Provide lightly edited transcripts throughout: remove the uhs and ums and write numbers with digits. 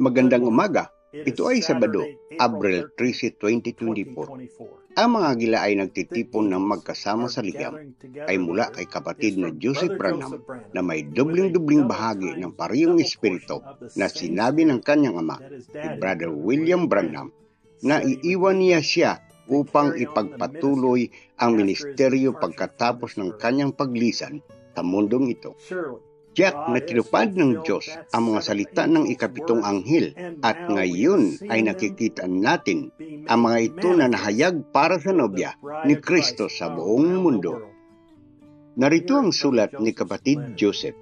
Magandang umaga. Ito ay Sabado, Abril 13, 2024. Ang mga gila ay nagtitipon ng magkasama sa liham ay mula kay kapatid na Joseph Branham na may dubling-dubling bahagi ng parehong espiritu na sinabi ng kanyang ama, si Brother William Branham, na iiwan niya siya upang ipagpatuloy ang ministeryo pagkatapos ng kanyang paglisan sa mundong ito. Tiyak na tinupad ng Diyos ang mga salita ng ikapitong anghel at ngayon ay nakikita natin ang mga ito na nahayag para sa nobya ni Kristo sa buong mundo. Narito ang sulat ni kapatid Joseph.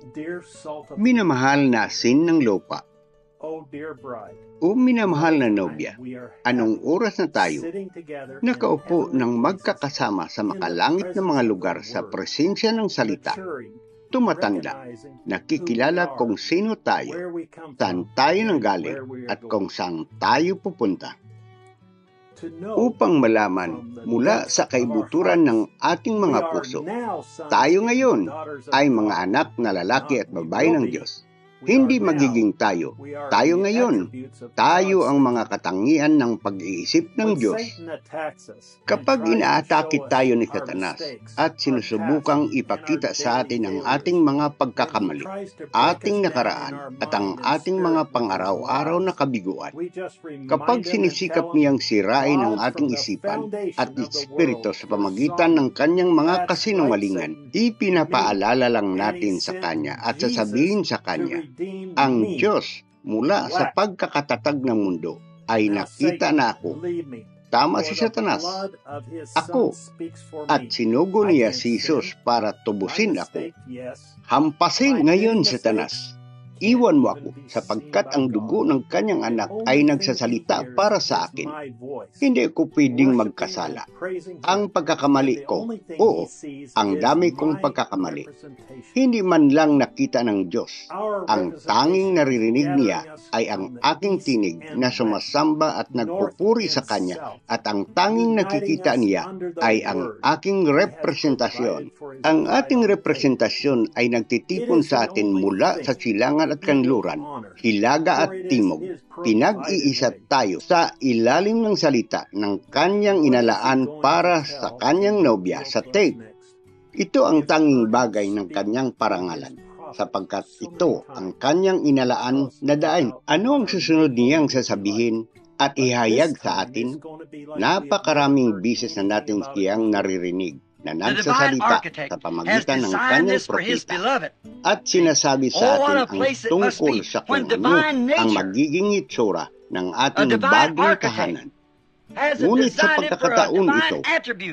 Minamahal na asin ng lupa. O minamahal na nobya, anong oras na tayo nakaupo ng magkakasama sa makalangit na mga lugar sa presensya ng salita, tumatanda, nakikilala kung sino tayo, saan tayo nanggaling, at kung saan tayo pupunta. Upang malaman mula sa kaibuturan ng ating mga puso, tayo ngayon ay mga anak na lalaki at babae ng Diyos. Hindi magiging tayo. Tayo ngayon. Tayo ang mga katangian ng pag-iisip ng Diyos. Kapag inaatake tayo ni Satanas at sinusubukang ipakita sa atin ang ating mga pagkakamali, ating nakaraan at ang ating mga pang-araw-araw na kabiguan, kapag sinisikap niyang sirain ang ating isipan at espiritu sa pamagitan ng kanyang mga kasinungalingan, ipinapaalala lang natin sa kanya at sasabihin sa kanya, ang Diyos mula sa pagkakatatag ng mundo ay nakita na ako. Tama si Satanas. Ako. At sinugo niya si Jesus para tubusin ako. Hampasin ngayon, Satanas. Iwan mo ako sapagkat ang dugo ng kanyang anak ay nagsasalita para sa akin. Hindi ko pwedeng magkasala. Ang pagkakamali ko, oo, ang dami kong pagkakamali. Hindi man lang nakita ng Diyos. Ang tanging naririnig niya ay ang aking tinig na sumasamba at nagpupuri sa Kanya at ang tanging nakikita niya ay ang aking representasyon. Ang ating representasyon ay nagtitipon sa atin mula sa silangan at kanluran, hilaga at timog. Pinag-iisa tayo sa ilalim ng salita ng kanyang inalaan para sa kanyang nobya sa tape. Ito ang tanging bagay ng kanyang parangalan, sapagkat ito ang kanyang inalaan na daan. Ano ang susunod niyang sasabihin at ihayag sa atin? Napakaraming bisis na natin siyang naririnig na nagsasalita sa pamagitan ng kanyang propeta at sinasabi sa atin ang tungkol sa kung ano ang magiging itsura ng ating bagong tahanan. Ngunit sa pagkakataon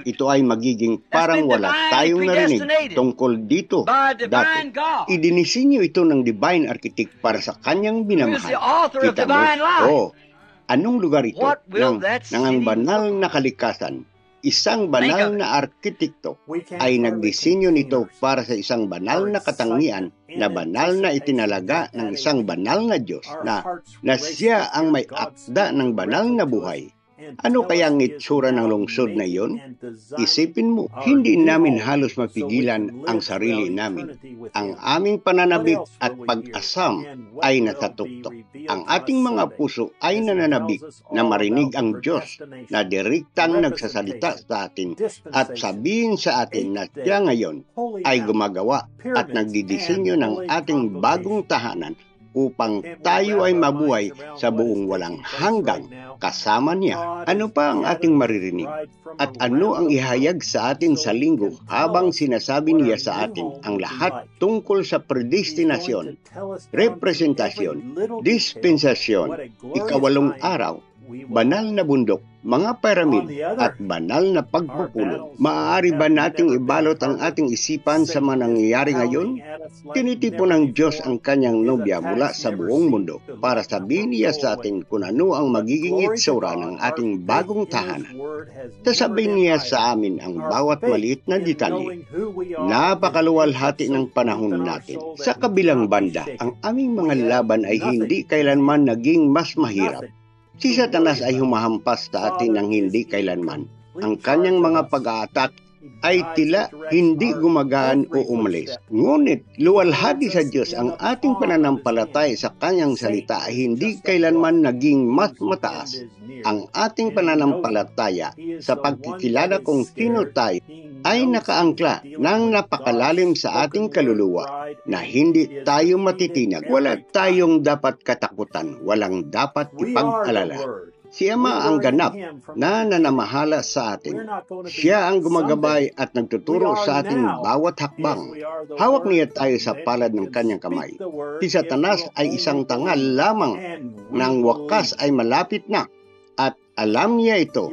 ito ay magiging parang wala tayong narinig tungkol dito dati. Idinisenyo ito ng divine architect para sa kanyang binamahal. Kita mo? Anong lugar ito ng ang banal na kalikasan? Isang banal na arkitekto ay nagdisenyo nito para sa isang banal na katangian na banal na itinalaga ng isang banal na Diyos na siya ang may akda ng banal na buhay. Ano kaya ang itsura ng lungsod na iyon? Isipin mo, hindi namin halos mapigilan ang sarili namin. Ang aming pananabik at pag-asam ay natatuktok. Ang ating mga puso ay nananabik na marinig ang Diyos na direktang nagsasalita sa atin at sabihin sa atin na siya ngayon ay gumagawa at nagdidisenyo ng ating bagong tahanan upang tayo ay mabuhay sa buong walang hanggang kasama niya. Ano pa ang ating maririnig? At ano ang ihayag sa atin sa linggo habang sinasabi niya sa atin ang lahat tungkol sa predestinasyon, representasyon, dispensasyon, ikawalong araw, banal na bundok, mga piramid at banal na pagpupulong? Maaari ba nating ibalot ang ating isipan sa mga nangyayari ngayon? Tinitipon ng Diyos ang kanyang nobya mula sa buong mundo para sabihin niya sa atin kung ano ang magiging itsura ng ating bagong tahanan. Sasabihin niya sa amin ang bawat maliit na detalye. Napakaluwalhati ng panahon natin. Sa kabilang banda, ang aming mga laban ay hindi kailanman naging mas mahirap. Si Satanas ay humahampas sa atin ng hindi kailanman. Ang kanyang mga pag-aatak ay tila hindi gumagaan o umalis. Ngunit luwalhati sa Diyos ang ating pananampalataya sa Kanyang salita ay hindi kailanman naging mas mataas. Ang ating pananampalataya sa pagkikilala kung sino tayo ay nakaangkla ng napakalalim sa ating kaluluwa na hindi tayo matitinag. Wala tayong dapat katakutan, walang dapat ipag-alala. Si Ama ang ganap na nanamahala sa atin. Siya ang gumagabay at nagtuturo sa ating bawat hakbang. Hawak niya tayo sa palad ng kanyang kamay. Si Satanas ay isang tangal lamang ng wakas ay malapit na at alam niya ito.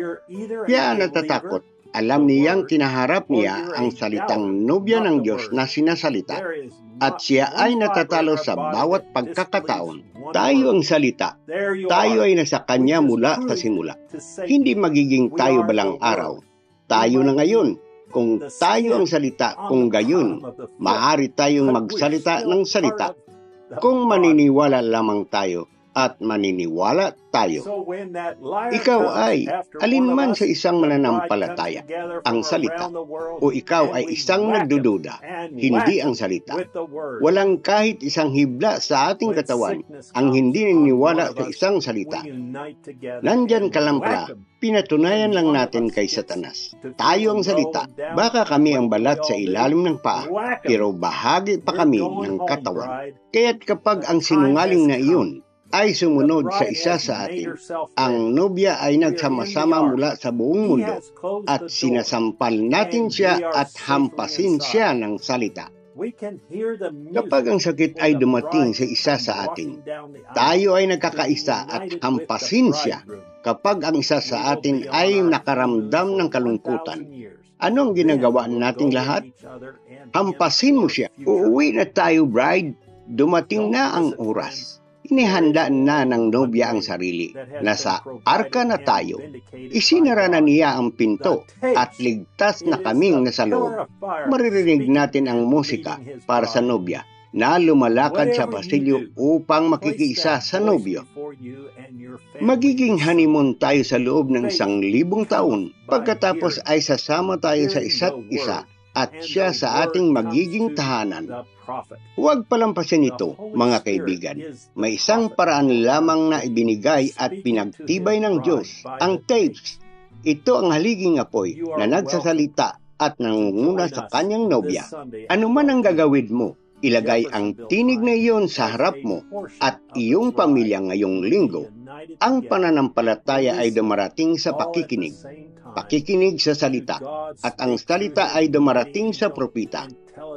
Kaya natatakot. Alam niyang kinaharap niya ang salitang nobya ng Diyos na sinasalita at siya ay natatalo sa bawat pagkakataon. Tayo ang salita. Tayo ay nasa Kanya mula sa simula. Hindi magiging tayo balang araw. Tayo na ngayon. Kung tayo ang salita, kung gayon, maaari tayong magsalita ng salita. Kung maniniwala lamang tayo, at maniniwala tayo. Ikaw ay alinman sa isang mananampalataya, ang salita, o ikaw ay isang nagdududa, hindi ang salita. Walang kahit isang hibla sa ating katawan ang hindi naniniwala sa isang salita. Nandyan ka lang pala, pinatunayan lang natin kay Satanas. Tayo ang salita, baka kami ang balat sa ilalim ng paa, pero bahagi pa kami ng katawan. Kaya't kapag ang sinungaling na iyon ay sumunod sa isa sa atin, ang nobya ay nagsama-sama mula sa buong mundo at sinasampal natin siya at hampasin siya ng salita. Kapag ang sakit ay dumating sa isa sa atin, tayo ay nagkakaisa at hampasin siya. Kapag ang isa sa atin ay nakaramdam ng kalungkutan, anong ginagawa nating lahat? Hampasin mo siya. Uuwi na tayo, bride. Dumating na ang oras. Inihanda na ng nobya ang sarili. Nasa arka na tayo. Isinara na niya ang pinto at ligtas na kaming nasa loob. Maririnig natin ang musika para sa nobya na lumalakad sa pasilyo upang makikiisa sa nobyo. Magiging honeymoon tayo sa loob ng 1,000 taon. Pagkatapos ay sasama tayo sa isa't isa at siya sa ating magiging tahanan. Huwag palampasin ito, mga kaibigan. May isang paraan lamang na ibinigay at pinagtibay ng Diyos, ang tapes. Ito ang haliging apoy na nagsasalita at nangunguna sa kanyang nobya. Ano man ang gagawin mo, ilagay ang tinig na iyon sa harap mo at iyong pamilya ngayong linggo. Ang pananampalataya ay dumarating sa pakikinig. Pakikinig sa salita, at ang salita ay dumarating sa propita.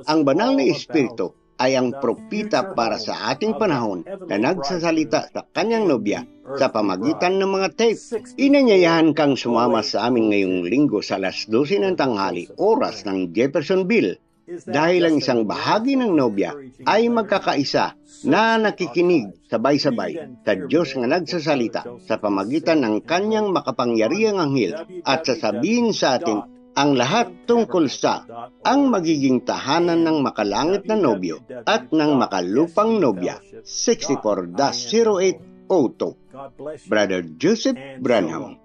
Ang banal na Espiritu ay ang propita para sa ating panahon na nagsasalita sa kanyang nobya sa pamagitan ng mga tape. Inanyayahan kang sumama sa amin ngayong linggo sa alas 12 ng tanghali, oras ng Jeffersonville, dahil ang isang bahagi ng nobya ay magkakaisa na nakikinig sabay-sabay sa Diyos na nagsasalita sa pamagitan ng kanyang makapangyarihang anghel at sasabihin sa atin ang lahat tungkol sa ang magiging tahanan ng makalangit na nobyo at ng makalupang nobya. 64-0802 Brother Joseph Branham.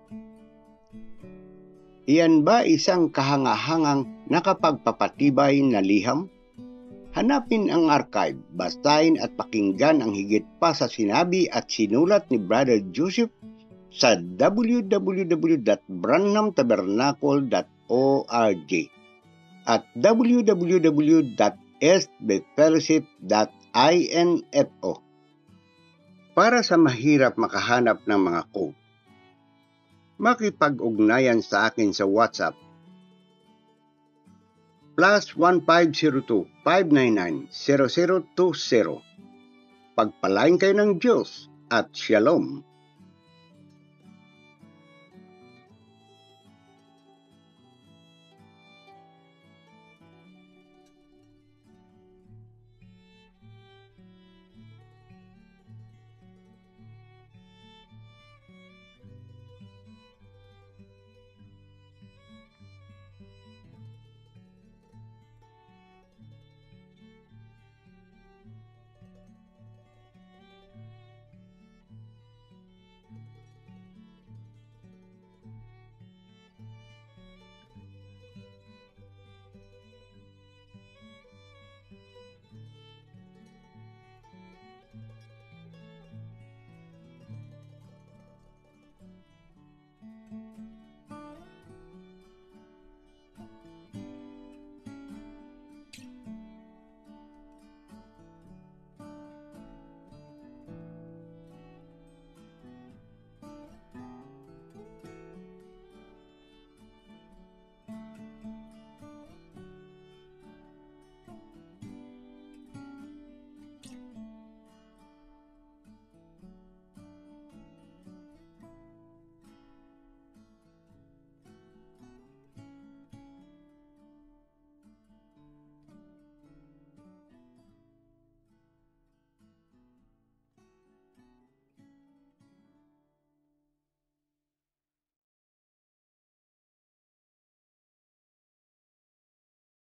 Iyan ba isang kahangahangang nakapagpapatibay na liham? Hanapin ang archive, basahin at pakinggan ang higit pa sa sinabi at sinulat ni Brother Joseph sa www.branhamtabernacle.org at www.sbfellowship.info. Para sa mahirap makahanap ng mga quote, makipag-ugnayan sa akin sa WhatsApp +1502-599-0020. Pagpalain kayo ng Diyos at Shalom.